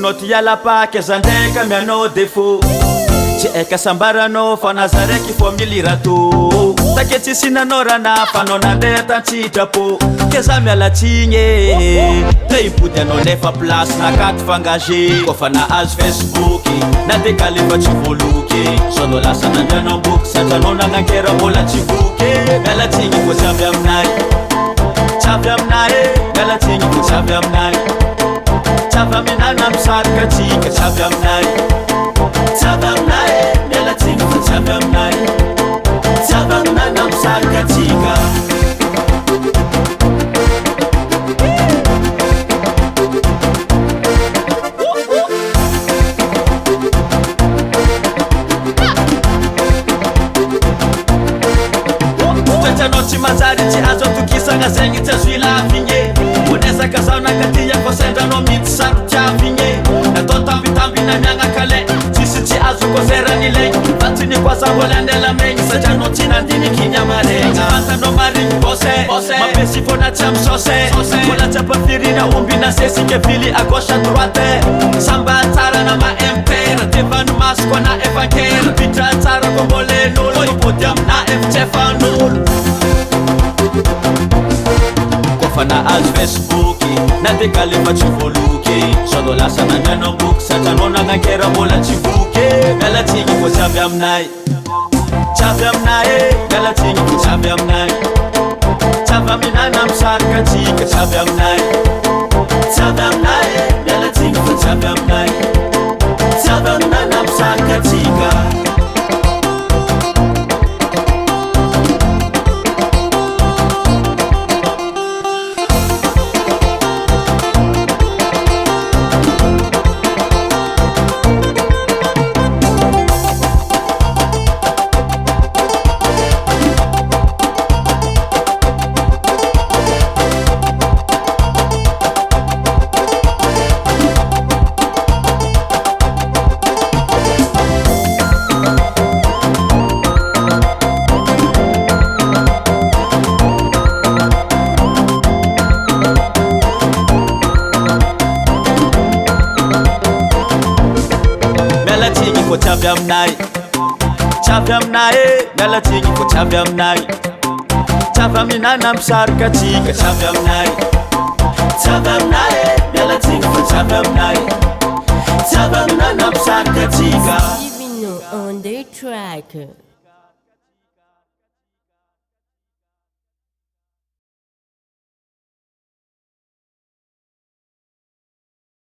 anao ty iala-paky aza ndraika mianao défaut tsy aika sambaranao fa naza raiky fo milirato take tsy sinanao rana fa anao nandeha tantsitrapo ke za mialatsigny te hipody anao nefa place nakaty fangagé kofa nahazo Facebook na dekale fa tsy voaloky so anao lasa nandrano boky satria anao nagnankera mbola tsy voky mialatsigny fo tsy avy aminay tsy avy aminay mialatsigny fo tsy avy aminay tsy avy aminana misarika atsika tsy avy aminay tsy avy aminay mialatsigny fo tsy avy aminay tsy avy aminana misarika atsika toetranao tsy manjary tsy azo atokisagna zegny tsy azo ilavigny onesaka zao nakatia fa sendranao mity sarotiavigny natao tambitambina miagnakale tsisy tsy azo kozerany legny fa tsy nikoasa mbola andela megny satria anao tsy nandiniky amaregna fantanao marigny bose mapesy fona tsy amy sose mbola tsy ampafirina omby na sesike vily à gauche à droite samba tsara na ma impera tevano masoko na efankera vitra tsara ko mbolen'olo ipody amina efitsefan'olo kofa nahazo Facebook na dekale fa tsy voaloky so anao lasa nandrano boky satria anao nagnankera mbola tsy voky mialatsigny fo tsy avy aminay tsy avy aminay mialatsigny fo tsy avy aminay tsy avy aminana misarika atsika tsy avy aminay tsy avy aminay mialatsigny fo tsy avy aminay tsy avy aminana misarika atsika tsy avy aminay tsy avy aminay mialatsigny fo tsy avy aminay tsy avy aminana misarika atsika tsy avy aminay tsy avy aminay mialatsigny fo tsy avy aminay tsy avy aminana misarika atsika on the track.